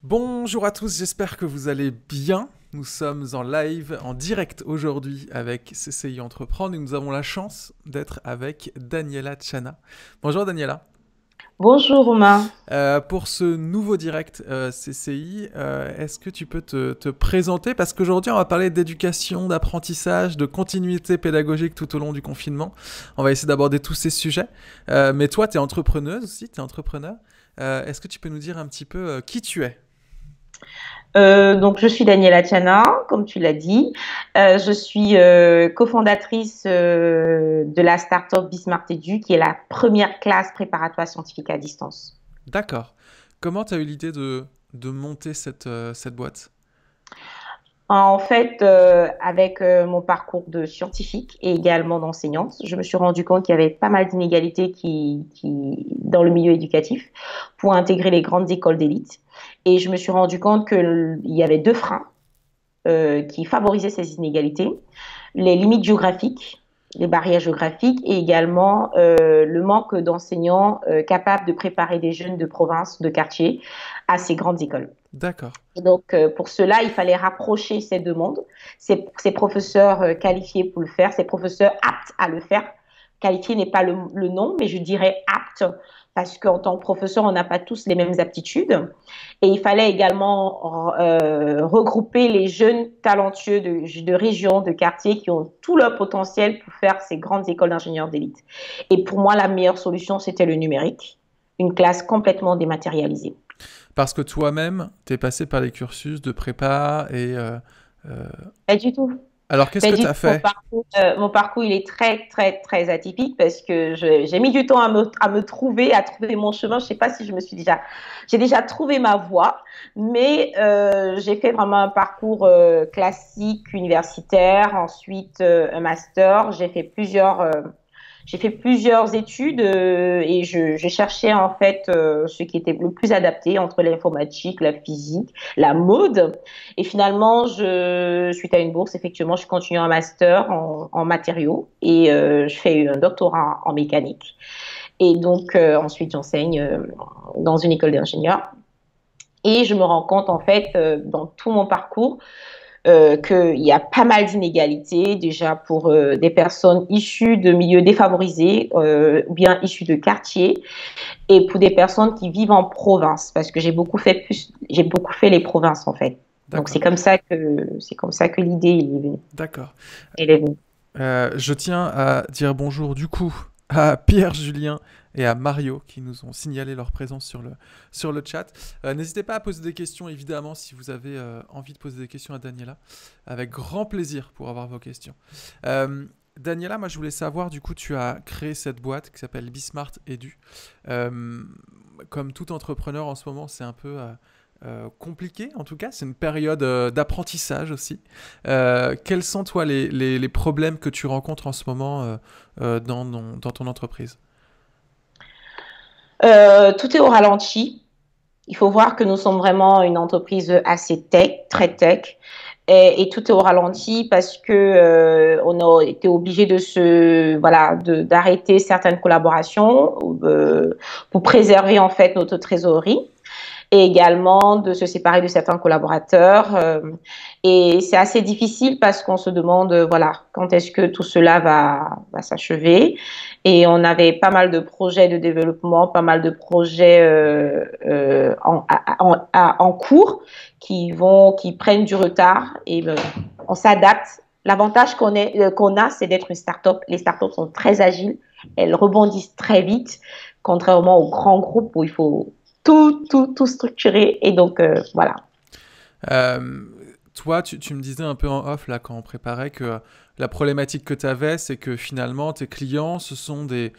Bonjour à tous, j'espère que vous allez bien. Nous sommes en live, en direct aujourd'hui avec CCI Entreprendre et nous avons la chance d'être avec Daniela Chana. Bonjour Daniela. Bonjour Romain. Pour ce nouveau direct CCI, est-ce que tu peux te présenter? Parce qu'aujourd'hui on va parler d'éducation, d'apprentissage, de continuité pédagogique tout au long du confinement. On va essayer d'aborder tous ces sujets. Mais toi, tu es entrepreneuse aussi, tu es entrepreneur. Est-ce que tu peux nous dire un petit peu qui tu es? Donc je suis Daniela Tiana, comme tu l'as dit. Je suis cofondatrice de la startup Bismart Edu, qui est la première classe préparatoire scientifique à distance. D'accord. Comment tu as eu l'idée de monter cette boîte? En fait, avec mon parcours de scientifique et également d'enseignante, je me suis rendu compte qu'il y avait pas mal d'inégalités dans le milieu éducatif pour intégrer les grandes écoles d'élite. Et je me suis rendu compte qu'il y avait deux freins qui favorisaient ces inégalités: les limites géographiques, les barrières géographiques et également le manque d'enseignants capables de préparer des jeunes de province, de quartier à ces grandes écoles. D'accord. Et donc, pour cela, il fallait rapprocher ces deux mondes, ces professeurs qualifiés pour le faire, ces professeurs aptes à le faire. Qualifié n'est pas le nom, mais je dirais apte, parce qu'en tant que professeur, on n'a pas tous les mêmes aptitudes. Et il fallait également regrouper les jeunes talentueux de régions, de quartiers qui ont tout leur potentiel pour faire ces grandes écoles d'ingénieurs d'élite. Et pour moi, la meilleure solution, c'était le numérique, une classe complètement dématérialisée. Parce que toi-même, tu es passé par les cursus de prépa et... euh, Pas du tout. Alors, qu'est-ce Pas que du tu as tout. fait? Mon parcours, il est très, très, très atypique parce que j'ai mis du temps à me trouver, à trouver mon chemin. Je ne sais pas si j'ai déjà trouvé ma voie, mais j'ai fait vraiment un parcours classique, universitaire, ensuite un master. J'ai fait plusieurs études et je cherchais en fait ce qui était le plus adapté entre l'informatique, la physique, la mode. Et finalement, suite à une bourse, effectivement, je continue un master en matériaux et je fais un doctorat en mécanique. Et donc, ensuite, j'enseigne dans une école d'ingénieurs. Et je me rends compte, en fait, dans tout mon parcours, qu'il y a pas mal d'inégalités déjà pour des personnes issues de milieux défavorisés ou bien issues de quartiers et pour des personnes qui vivent en province parce que j'ai beaucoup fait les provinces en fait. Donc D'accord. c'est comme ça que l'idée est venue. D'accord. Elle est venue. Je tiens à dire bonjour du coup à Pierre, Julien et à Mario qui nous ont signalé leur présence sur le chat. N'hésitez pas à poser des questions évidemment si vous avez envie de poser des questions à Daniela. Avec grand plaisir pour avoir vos questions. Daniela, moi je voulais savoir, du coup tu as créé cette boîte qui s'appelle Bismart Edu. Euh, Comme tout entrepreneur en ce moment, c'est un peu compliqué en tout cas. C'est une période d'apprentissage aussi. Quels sont toi les problèmes que tu rencontres en ce moment dans ton entreprise? Tout est au ralenti. Il faut voir que nous sommes vraiment une entreprise assez tech, très tech. Et tout est au ralenti parce que on a été obligé d'arrêter certaines collaborations pour préserver en fait notre trésorerie et également de se séparer de certains collaborateurs. Et c'est assez difficile parce qu'on se demande, voilà, quand est-ce que tout cela va s'achever. Et on avait pas mal de projets de développement, pas mal de projets en cours qui prennent du retard et on s'adapte. L'avantage qu'on a, c'est d'être une start-up. Les start-up sont très agiles, elles rebondissent très vite, contrairement aux grands groupes où il faut tout structurer. Et donc, voilà. Euh, Toi, tu me disais un peu en off là quand on préparait que la problématique que tu avais, c'est que finalement tes clients, ce sont des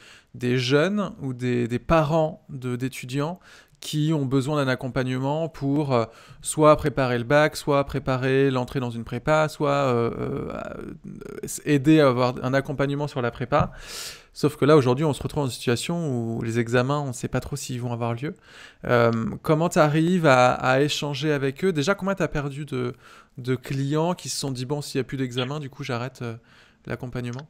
jeunes ou des parents d'étudiants qui ont besoin d'un accompagnement pour soit préparer le bac, soit préparer l'entrée dans une prépa, soit aider à avoir un accompagnement sur la prépa. Sauf que là, aujourd'hui, on se retrouve dans une situation où les examens, on ne sait pas trop s'ils vont avoir lieu. Comment tu arrives à échanger avec eux? Déjà, combien tu as perdu de clients qui se sont dit, bon, s'il n'y a plus d'examen, du coup, j'arrête l'accompagnement?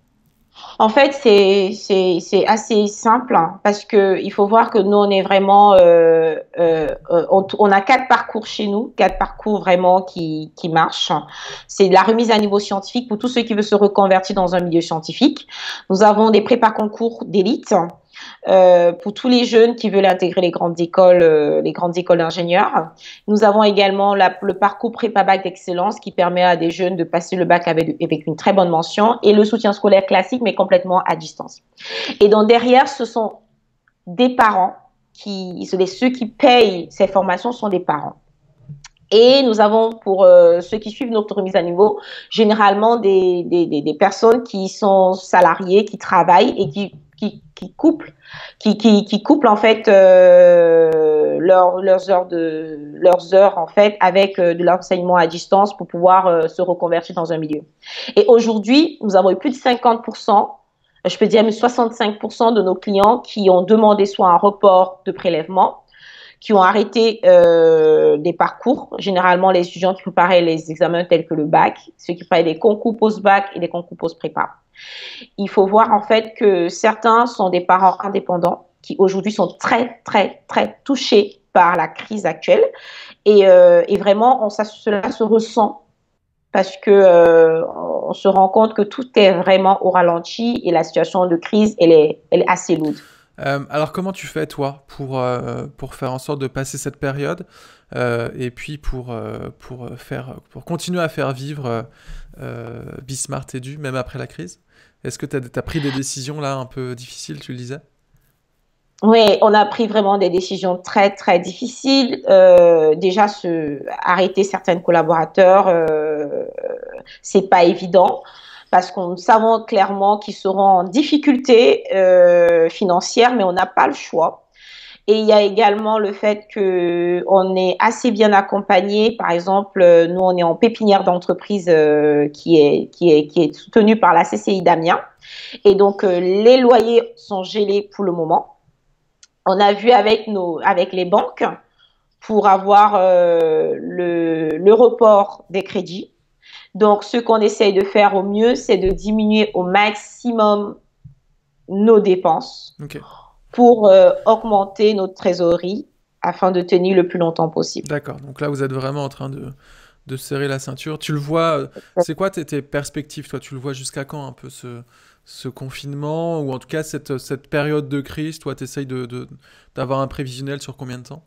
En fait, c'est assez simple hein, parce que il faut voir que nous, on est vraiment, on a quatre parcours chez nous, quatre parcours vraiment qui marchent. C'est la remise à niveau scientifique pour tous ceux qui veulent se reconvertir dans un milieu scientifique. Nous avons des prépa concours d'élite pour tous les jeunes qui veulent intégrer les grandes écoles d'ingénieurs. Nous avons également le parcours prépa-bac d'excellence qui permet à des jeunes de passer le bac avec une très bonne mention et le soutien scolaire classique, mais complètement à distance. Et donc derrière, ce sont des parents ceux qui payent ces formations sont des parents. Et nous avons, pour ceux qui suivent notre remise à niveau, généralement des personnes qui sont salariées, qui travaillent et qui couplent en fait leurs heures en fait avec de l'enseignement à distance pour pouvoir se reconvertir dans un milieu. Et aujourd'hui, nous avons eu plus de 50%, je peux dire même 65% de nos clients qui ont demandé soit un report de prélèvement, qui ont arrêté des parcours, généralement les étudiants qui préparaient les examens tels que le bac, ceux qui préparaient des concours post-bac et des concours post-prépa. Il faut voir en fait que certains sont des parents indépendants qui aujourd'hui sont très, très, très touchés par la crise actuelle et vraiment cela se ressent parce que on se rend compte que tout est vraiment au ralenti et la situation de crise, elle est assez lourde. Alors comment tu fais toi pour faire en sorte de passer cette période et puis pour continuer à faire vivre Bismart Edu même après la crise? Est-ce que tu as pris des décisions là un peu difficiles, tu le disais? Oui, on a pris vraiment des décisions très, très difficiles. Déjà, arrêter certains collaborateurs, c'est pas évident parce qu'on savons clairement qu'ils seront en difficulté financière, mais on n'a pas le choix. Et il y a également le fait que on est assez bien accompagné. Par exemple, nous, on est en pépinière d'entreprise qui est soutenue par la CCI d'Amiens. Et donc, les loyers sont gelés pour le moment. On a vu avec les banques pour avoir le report des crédits. Donc, ce qu'on essaye de faire au mieux, c'est de diminuer au maximum nos dépenses Ok. pour augmenter notre trésorerie afin de tenir le plus longtemps possible. D'accord. Donc là, vous êtes vraiment en train de serrer la ceinture. Tu le vois, c'est quoi tes perspectives, toi? Tu le vois jusqu'à quand un peu ce confinement, ou en tout cas cette période de crise? Toi, tu essayes d'avoir un prévisionnel sur combien de temps?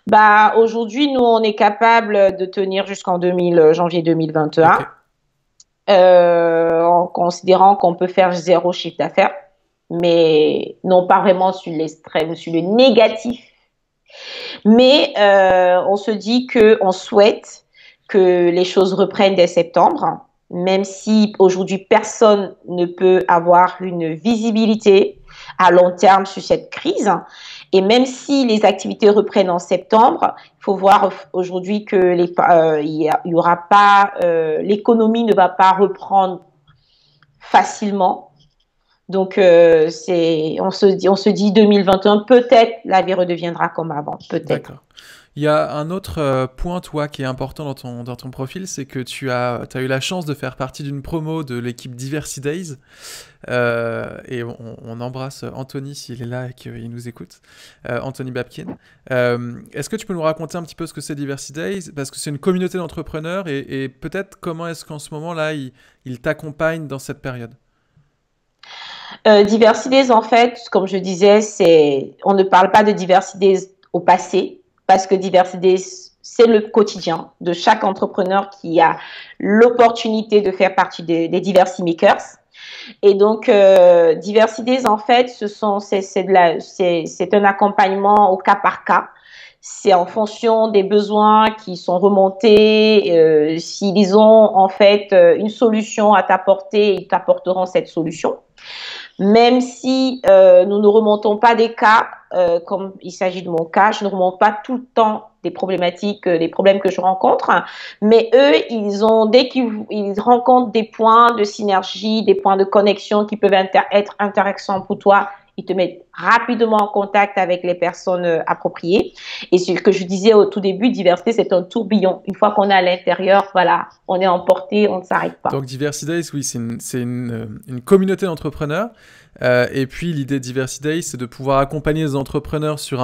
Bah, aujourd'hui, nous, on est capable de tenir jusqu'en janvier 2021, Ok. en considérant qu'on peut faire zéro chiffre d'affaires, mais non pas vraiment sur l'extrême, sur le négatif. Mais on se dit qu'on souhaite que les choses reprennent dès septembre, même si aujourd'hui personne ne peut avoir une visibilité à long terme sur cette crise. Et même si les activités reprennent en septembre, il faut voir aujourd'hui que y aura pas, l'économie ne va pas reprendre facilement. Donc on se dit 2021, peut-être la vie redeviendra comme avant, peut-être. D'accord. Il y a un autre point, toi, qui est important dans ton profil, c'est que t'as eu la chance de faire partie d'une promo de l'équipe Diversity Days. Et on embrasse Anthony s'il est là et qu'il nous écoute. Anthony Babkin. Est-ce que tu peux nous raconter un petit peu ce que c'est Diversity Days? Parce que c'est une communauté d'entrepreneurs et peut-être comment est-ce qu'en ce moment-là, ils t'accompagnent dans cette période? Diversités, en fait, comme je disais, on ne parle pas de diversité au passé, parce que diversité, c'est le quotidien de chaque entrepreneur qui a l'opportunité de faire partie des Diversity Makers. Et donc, Diversités, en fait, c'est un accompagnement au cas par cas. C'est en fonction des besoins qui sont remontés. S'ils ont en fait une solution à t'apporter, ils t'apporteront cette solution. Même si nous ne remontons pas des cas, comme il s'agit de mon cas, je ne remonte pas tout le temps des problématiques, des problèmes que je rencontre, mais eux, dès qu'ils rencontrent des points de synergie, des points de connexion qui peuvent être intéressants pour toi, ils te mettent rapidement en contact avec les personnes appropriées. Et ce que je disais au tout début, diversité, c'est un tourbillon. Une fois qu'on est à l'intérieur, voilà, on est emporté, on ne s'arrête pas. Donc Diversity Days, oui, c'est une communauté d'entrepreneurs. Et puis l'idée de Diversity Days, c'est de pouvoir accompagner les entrepreneurs sur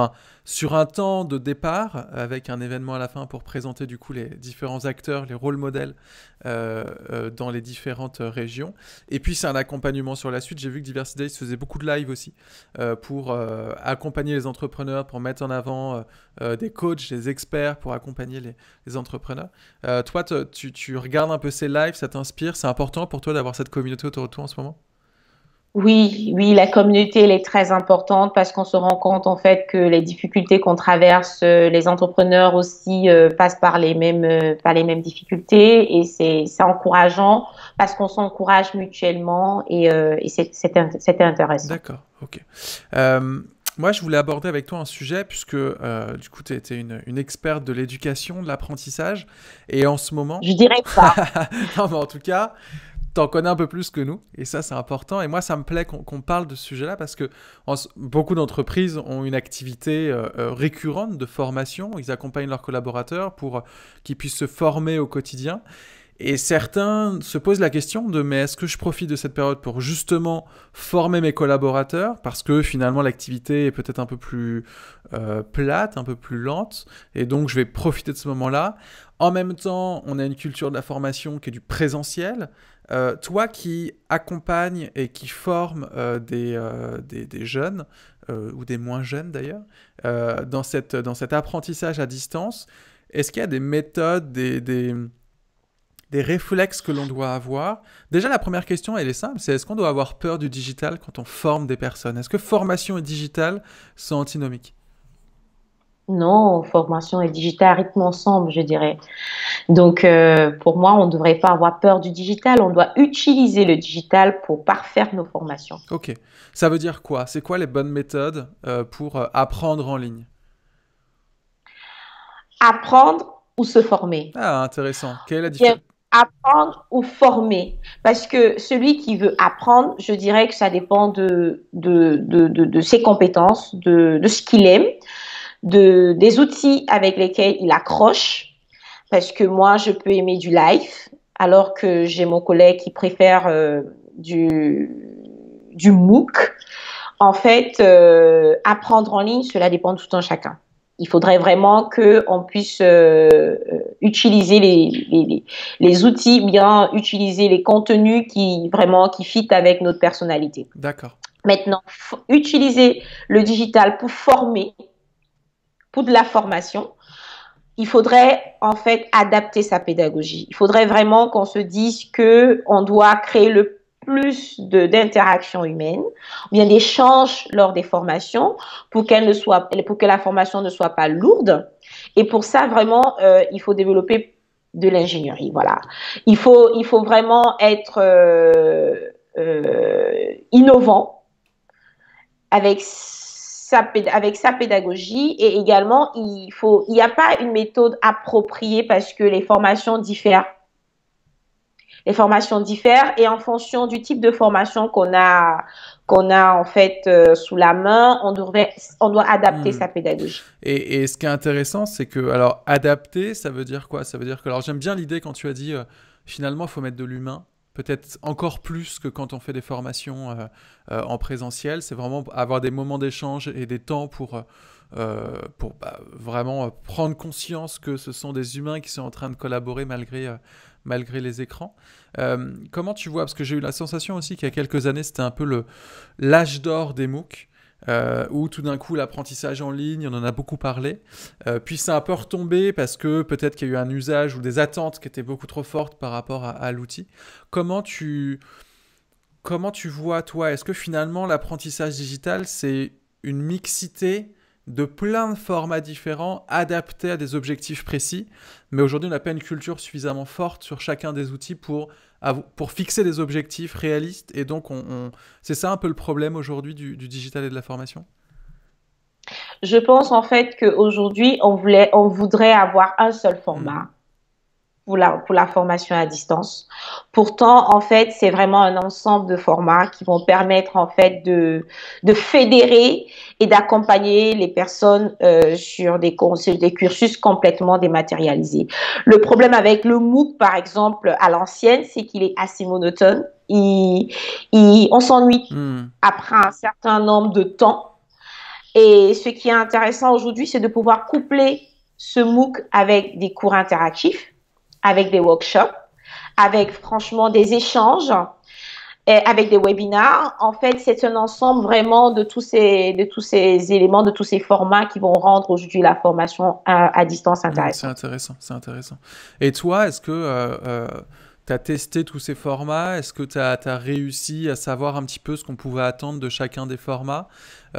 un temps de départ, avec un événement à la fin pour présenter du coup les différents acteurs, les rôles modèles dans les différentes régions. Et puis c'est un accompagnement sur la suite. J'ai vu que Diversity Days faisait beaucoup de live aussi pour accompagner les entrepreneurs, pour mettre en avant des coachs, des experts, pour accompagner les entrepreneurs. Toi, tu regardes un peu ces lives, ça t'inspire? C'est important pour toi d'avoir cette communauté autour de toi en ce moment? Oui, oui, la communauté, elle est très importante parce qu'on se rend compte en fait que les difficultés qu'on traverse, les entrepreneurs aussi passent par les mêmes difficultés et c'est encourageant parce qu'on s'encourage mutuellement et c'était intéressant. D'accord, ok. Euh, Moi, je voulais aborder avec toi un sujet, puisque du coup, tu étais une experte de l'éducation, de l'apprentissage, et en ce moment, Je dirais pas. non, mais en tout cas, t'en connais un peu plus que nous, et ça, c'est important. Et moi, ça me plaît qu'on parle de ce sujet-là, parce que beaucoup d'entreprises ont une activité récurrente de formation. Ils accompagnent leurs collaborateurs pour qu'ils puissent se former au quotidien. Et certains se posent la question de mais est-ce que je profite de cette période pour justement former mes collaborateurs parce que finalement l'activité est peut-être un peu plus plate, un peu plus lente et donc je vais profiter de ce moment-là. En même temps, on a une culture de la formation qui est du présentiel. Toi qui accompagne et qui forme des jeunes ou des moins jeunes d'ailleurs dans cet apprentissage à distance, est-ce qu'il y a des méthodes, des réflexes que l'on doit avoir? Déjà, la première question, elle est simple, c'est est-ce qu'on doit avoir peur du digital quand on forme des personnes? Est-ce que formation et digital sont antinomiques? Non, formation et digital rythment ensemble, je dirais. Donc, pour moi, on ne devrait pas avoir peur du digital. On doit utiliser le digital pour parfaire nos formations. Ok. Ça veut dire quoi? C'est quoi les bonnes méthodes pour apprendre en ligne? Apprendre ou se former. Ah, intéressant. Quelle est la Bien, différence? apprendre ou former. Parce que celui qui veut apprendre, je dirais que ça dépend de ses compétences, de ce qu'il aime, des outils avec lesquels il accroche. Parce que moi, je peux aimer du live, alors que j'ai mon collègue qui préfère du MOOC. En fait, apprendre en ligne, cela dépend de tout un chacun. Il faudrait vraiment qu'on puisse utiliser les outils, bien utiliser les contenus qui fit avec notre personnalité. D'accord. Maintenant, utiliser le digital pour former, pour de la formation, il faudrait en fait adapter sa pédagogie. Il faudrait vraiment qu'on se dise que on doit créer le plus d'interactions humaines, ou bien d'échanges lors des formations pour pour que la formation ne soit pas lourde. Et pour ça, vraiment, il faut développer de l'ingénierie. Voilà. Il faut vraiment être innovant avec sa pédagogie et également il n'y a pas une méthode appropriée parce que les formations diffèrent. Les formations diffèrent et en fonction du type de formation qu'on a en fait sous la main, on doit adapter Hmm. sa pédagogie. Et ce qui est intéressant, c'est que, alors, adapter, ça veut dire quoi? Ça veut dire que, alors, j'aime bien l'idée quand tu as dit, finalement, il faut mettre de l'humain, peut-être encore plus que quand on fait des formations en présentiel. C'est vraiment avoir des moments d'échange et des temps pour vraiment prendre conscience que ce sont des humains qui sont en train de collaborer malgré les écrans. Comment tu vois? Parce que j'ai eu la sensation aussi qu'il y a quelques années, c'était un peu l'âge d'or des MOOC. Où tout d'un coup l'apprentissage en ligne, on en a beaucoup parlé. Puis c'est un peu retombé parce que peut-être qu'il y a eu un usage ou des attentes qui étaient beaucoup trop fortes par rapport à l'outil. Comment tu, comment tu vois, toi, est-ce que finalement l'apprentissage digital, c'est une mixité de plein de formats différents adaptés à des objectifs précis, mais aujourd'hui on n'a pas une culture suffisamment forte sur chacun des outils pour fixer des objectifs réalistes, et donc c'est ça un peu le problème aujourd'hui du digital et de la formation? Je pense en fait qu'aujourd'hui on voudrait avoir un seul Hmm. format. pour la formation à distance. Pourtant, en fait, c'est vraiment un ensemble de formats qui vont permettre, en fait, de fédérer et d'accompagner les personnes sur des cursus complètement dématérialisés. Le problème avec le MOOC, par exemple, à l'ancienne, c'est qu'il est assez monotone. On s'ennuie Hmm. après un certain nombre de temps. Et ce qui est intéressant aujourd'hui, c'est de pouvoir coupler ce MOOC avec des cours interactifs, avec des workshops, avec franchement des échanges, et avec des webinars. En fait, c'est un ensemble vraiment de tous ces éléments, de tous ces formats qui vont rendre aujourd'hui la formation à distance C'est intéressante. intéressant, c'est intéressant. Et toi, est-ce que tu as testé tous ces formats? Est-ce que tu as réussi à savoir un petit peu ce qu'on pouvait attendre de chacun des formats?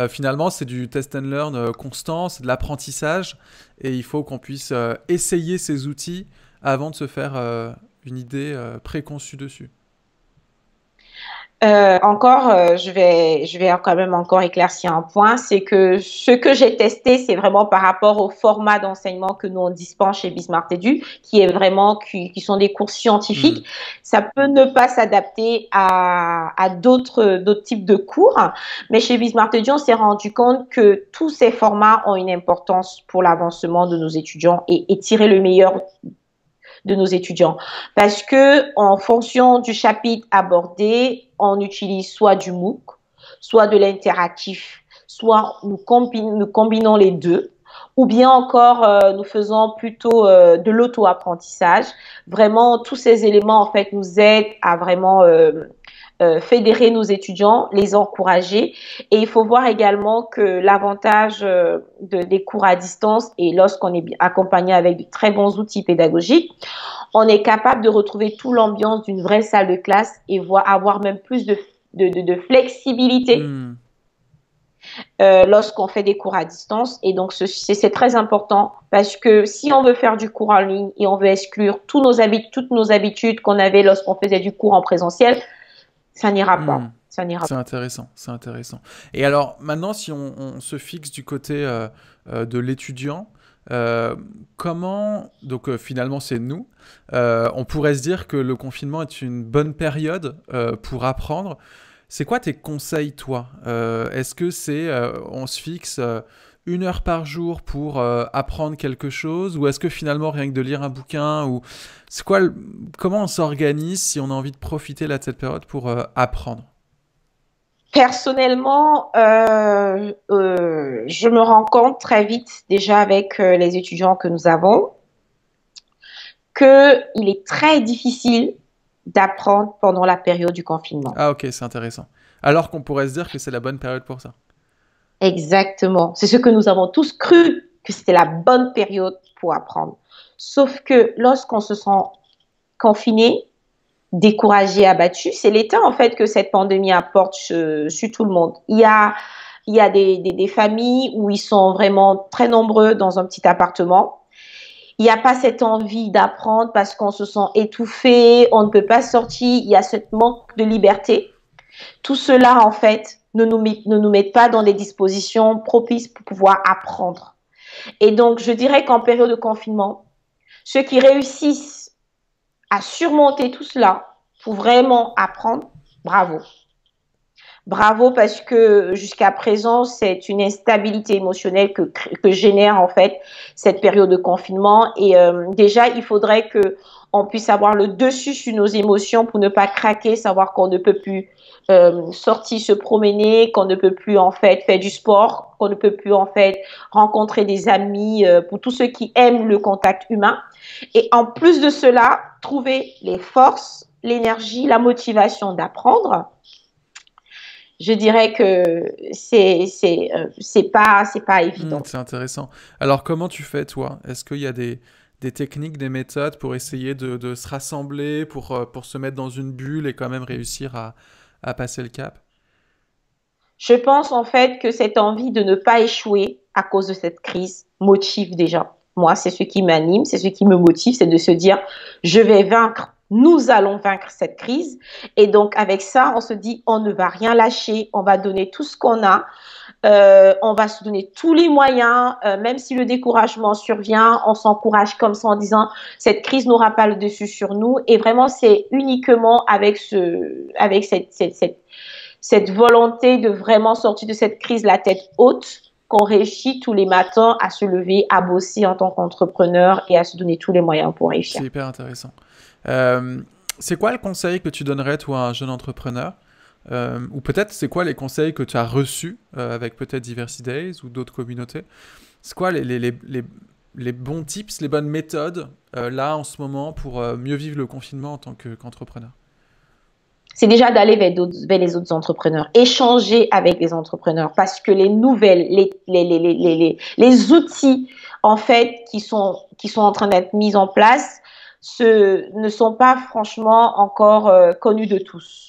Finalement, c'est du test and learn constant, c'est de l'apprentissage, et il faut qu'on puisse essayer ces outils avant de se faire une idée préconçue dessus. Je vais quand même encore éclaircir un point, c'est que ce que j'ai testé, c'est vraiment par rapport au format d'enseignement que nous on dispense chez Bismarck Edu, qui sont des cours Hmm. scientifiques. Ça peut ne pas s'adapter à d'autres types de cours, mais chez Bismarck Edu, on s'est rendu compte que tous ces formats ont une importance pour l'avancement de nos étudiants et tirer le meilleur de nos étudiants. Parce que en fonction du chapitre abordé, on utilise soit du MOOC, soit de l'interactif, soit nous combinons les deux, ou bien encore nous faisons plutôt de l'auto-apprentissage. Vraiment, tous ces éléments en fait nous aident à vraiment fédérer nos étudiants, les encourager. Et il faut voir également que l'avantage des cours à distance et lorsqu'on est accompagné avec de très bons outils pédagogiques, on est capable de retrouver toute l'ambiance d'une vraie salle de classe et avoir même plus de flexibilité Hmm. lorsqu'on fait des cours à distance. Et donc, c'est très important parce que si on veut faire du cours en ligne et on veut exclure toutes nos habitudes qu'on avait lorsqu'on faisait du cours en présentiel, ça n'ira Hmm. pas. Ça n'ira C'est pas. intéressant, c'est intéressant. Et alors, maintenant, si on se fixe du côté de l'étudiant, euh, comment, donc finalement c'est nous, on pourrait se dire que le confinement est une bonne période pour apprendre. C'est quoi tes conseils, toi? Est-ce que c'est, on se fixe 1 heure par jour pour apprendre quelque chose, ou est-ce que finalement rien que de lire un bouquin, ou c'est quoi, comment on s'organise si on a envie de profiter là, de cette période pour apprendre? Personnellement, je me rends compte très vite, déjà avec les étudiants que nous avons, qu'il est très difficile d'apprendre pendant la période du confinement. Ah ok, c'est intéressant. Alors qu'on pourrait se dire que c'est la bonne période pour ça. Exactement. C'est ce que nous avons tous cru que c'était la bonne période pour apprendre. Sauf que lorsqu'on se sent confiné, découragé, abattu, c'est l'état en fait que cette pandémie apporte sur tout le monde. Il y a des familles où ils sont vraiment très nombreux dans un petit appartement. Il n'y a pas cette envie d'apprendre parce qu'on se sent étouffé, on ne peut pas sortir, il y a ce manque de liberté. Tout cela, en fait, ne nous met pas dans des dispositions propices pour pouvoir apprendre. Et donc, je dirais qu'en période de confinement, ceux qui réussissent à surmonter tout cela pour vraiment apprendre, bravo. Bravo parce que jusqu'à présent, c'est une instabilité émotionnelle que génère en fait cette période de confinement. Et déjà, il faudrait que on puisse avoir le dessus sur nos émotions pour ne pas craquer, savoir qu'on ne peut plus sortir se promener, qu'on ne peut plus en fait faire du sport, qu'on ne peut plus en fait rencontrer des amis pour tous ceux qui aiment le contact humain. Et en plus de cela, trouver les forces, l'énergie, la motivation d'apprendre, je dirais que c'est pas évident. C'est intéressant. Alors comment tu fais toi? Est-ce qu'il y a des techniques, des méthodes pour essayer de se rassembler, pour se mettre dans une bulle et quand même réussir à passer le cap? Je pense en fait que cette envie de ne pas échouer à cause de cette crise motive déjà. Moi, c'est ce qui m'anime, c'est ce qui me motive, c'est de se dire, je vais vaincre, nous allons vaincre cette crise. Et donc, avec ça, on se dit, on ne va rien lâcher, on va donner tout ce qu'on a On va se donner tous les moyens, même si le découragement survient, on s'encourage comme ça en disant cette crise n'aura pas le dessus sur nous. Et vraiment, c'est uniquement avec cette volonté de vraiment sortir de cette crise la tête haute qu'on réussit tous les matins à se lever, à bosser en tant qu'entrepreneur et à se donner tous les moyens pour réussir. C'est hyper intéressant. Euh, c'est quoi le conseil que tu donnerais, toi, à un jeune entrepreneur? Ou peut-être, c'est quoi les conseils que tu as reçus avec peut-être Diversity Days ou d'autres communautés? C'est quoi les bons tips, les bonnes méthodes là en ce moment pour mieux vivre le confinement en tant qu'entrepreneur? C'est déjà d'aller vers les autres entrepreneurs, échanger avec les entrepreneurs parce que les nouvelles, les outils en fait qui sont en train d'être mis en place ne sont pas franchement encore connus de tous.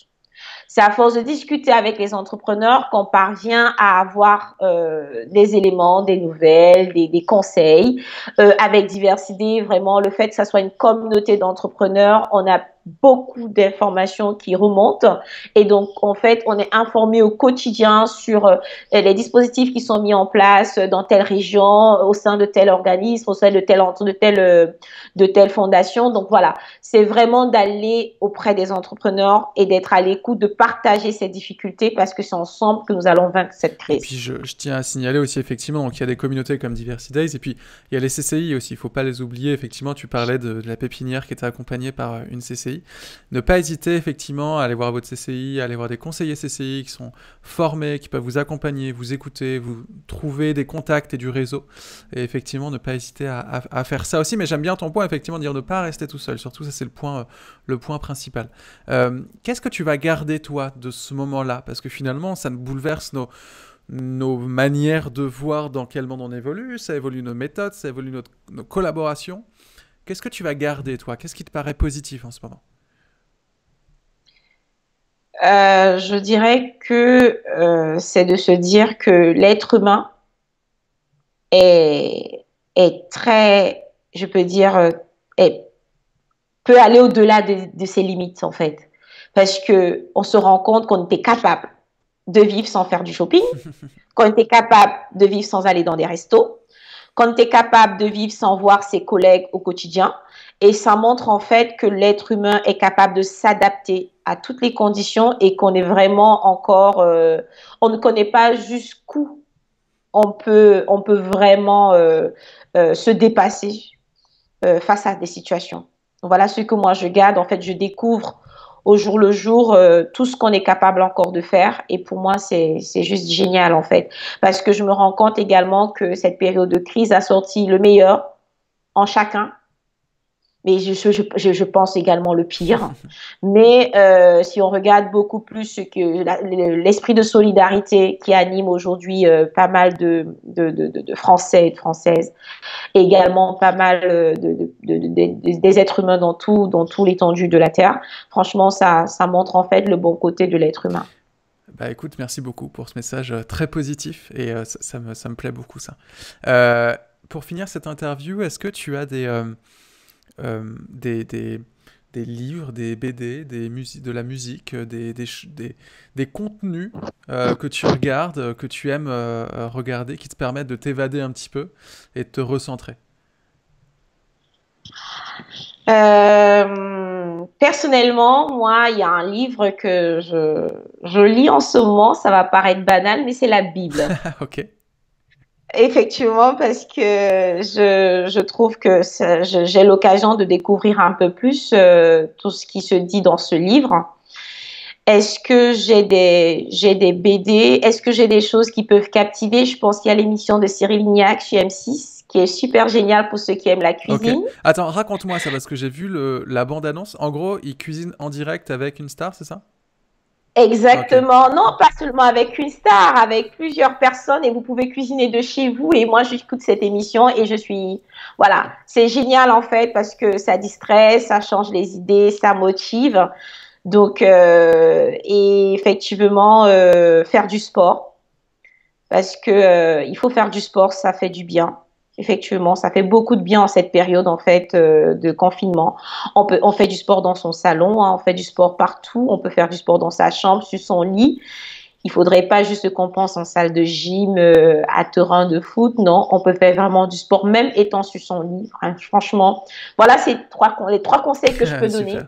C'est à force de discuter avec les entrepreneurs qu'on parvient à avoir des éléments, des nouvelles, des conseils. Avec Diversité, vraiment, le fait que ça soit une communauté d'entrepreneurs, on a beaucoup d'informations qui remontent et donc en fait on est informé au quotidien sur les dispositifs qui sont mis en place dans telle région, au sein de tel organisme, au sein de telle fondation. Donc voilà, c'est vraiment d'aller auprès des entrepreneurs et d'être à l'écoute, de partager ces difficultés parce que c'est ensemble que nous allons vaincre cette Et crise. puis je tiens à signaler aussi effectivement, donc il y a des communautés comme Diversity Days et puis il y a les CCI aussi, il ne faut pas les oublier. Effectivement, tu parlais de la pépinière qui était accompagnée par une CCI. Ne pas hésiter effectivement à aller voir votre CCI, à aller voir des conseillers CCI qui sont formés, qui peuvent vous accompagner, vous écouter, vous trouver des contacts et du réseau. Et effectivement, ne pas hésiter à faire ça aussi. Mais j'aime bien ton point, effectivement, de dire ne pas rester tout seul. Surtout, ça c'est le point principal. Qu'est-ce que tu vas garder toi de ce moment-là? Parce que finalement, ça nous bouleverse nos manières de voir dans quel monde on évolue, ça évolue nos méthodes, ça évolue nos collaborations. Qu'est-ce que tu vas garder, toi? Qu'est-ce qui te paraît positif en ce moment? Je dirais que c'est de se dire que l'être humain est, est très, je peux dire, est, peut aller au-delà de ses limites en fait. Parce que on se rend compte qu'on était capable de vivre sans faire du shopping, qu'on était capable de vivre sans aller dans des restos, qu'on était capable de vivre sans voir ses collègues au quotidien. Et ça montre en fait que l'être humain est capable de s'adapter à toutes les conditions et qu'on est vraiment encore, on ne connaît pas jusqu'où on peut vraiment se dépasser face à des situations. Donc, voilà ce que moi je garde. En fait, je découvre au jour le jour tout ce qu'on est capable encore de faire. Et pour moi, c'est juste génial en fait. Parce que je me rends compte également que cette période de crise a sorti le meilleur en chacun, mais je pense également le pire. Mais si on regarde beaucoup plus ce que l'esprit de solidarité qui anime aujourd'hui pas mal de Français et de Françaises, et également pas mal des êtres humains dans tout l'étendue de la Terre, franchement, ça montre en fait le bon côté de l'être humain. Bah écoute, merci beaucoup pour ce message très positif et ça me plaît beaucoup ça. Pour finir cette interview, est-ce que tu as des livres, des BD, de la musique, des contenus que tu regardes, que tu aimes regarder, qui te permettent de t'évader un petit peu et de te recentrer? Personnellement, moi, il y a un livre que je lis en ce moment, ça va paraître banal, mais c'est la Bible. Ok. Effectivement, parce que je trouve que j'ai l'occasion de découvrir un peu plus tout ce qui se dit dans ce livre. Est-ce que j'ai des BD? Est-ce que j'ai des choses qui peuvent captiver? Je pense qu'il y a l'émission de Cyril Lignac sur M6 qui est super géniale pour ceux qui aiment la Ok. cuisine. Attends, raconte-moi ça parce que j'ai vu la bande-annonce. En gros, il cuisine en direct avec une star, c'est ça? Ok. Exactement. Non, pas seulement avec une star, avec plusieurs personnes et vous pouvez cuisiner de chez vous. Et moi, j'écoute cette émission et je suis, voilà, c'est génial en fait parce que ça distrait, ça change les idées, ça motive. Donc, et effectivement, faire du sport parce que il faut faire du sport, ça fait du bien. Effectivement, ça fait beaucoup de bien en cette période en fait de confinement. On fait du sport dans son salon, hein, on fait du sport partout. On peut faire du sport dans sa chambre, sur son lit. Il faudrait pas juste qu'on pense en salle de gym, à terrain de foot. Non, on peut faire vraiment du sport, même étant sur son lit. Franchement, voilà, les trois conseils que je peux donner. Super.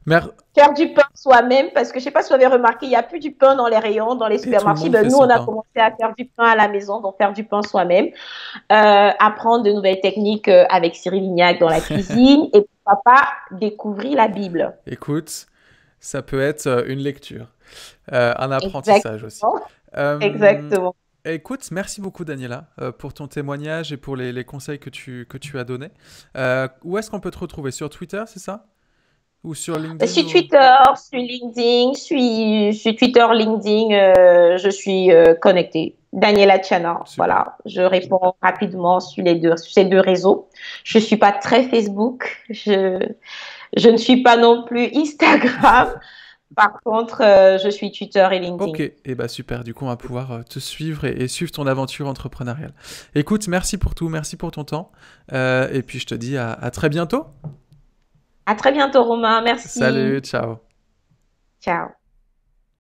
Mer- Faire du pain soi-même, parce que je sais pas si vous avez remarqué, il n'y a plus du pain dans les rayons, dans les Et tout le supermarchés. monde Ben, fait nous, son on a pain. commencé à faire du pain à la maison, donc faire du pain soi-même. Apprendre de nouvelles techniques avec Cyril Lignac dans la cuisine et pourquoi pas découvrir la Bible. Écoute, ça peut être une lecture, un apprentissage aussi. Exactement. Euh, Exactement. Écoute, merci beaucoup Daniela pour ton témoignage et pour les conseils que tu as donnés. Où est-ce qu'on peut te retrouver? Sur Twitter, c'est ça? Ou sur LinkedIn Sur ou... Twitter, sur LinkedIn, sur Twitter, LinkedIn, je suis connectée. Daniela Tchana, Super. voilà, je réponds rapidement sur ces deux réseaux. Je suis pas très Facebook, je ne suis pas non plus Instagram. Par contre, je suis Twitter et Ok, LinkedIn. et bah super, du coup on va pouvoir te suivre et suivre ton aventure entrepreneuriale. Écoute, merci pour tout, merci pour ton temps, et puis je te dis à très bientôt. À très bientôt, Romain. Merci. Salut, ciao. Ciao.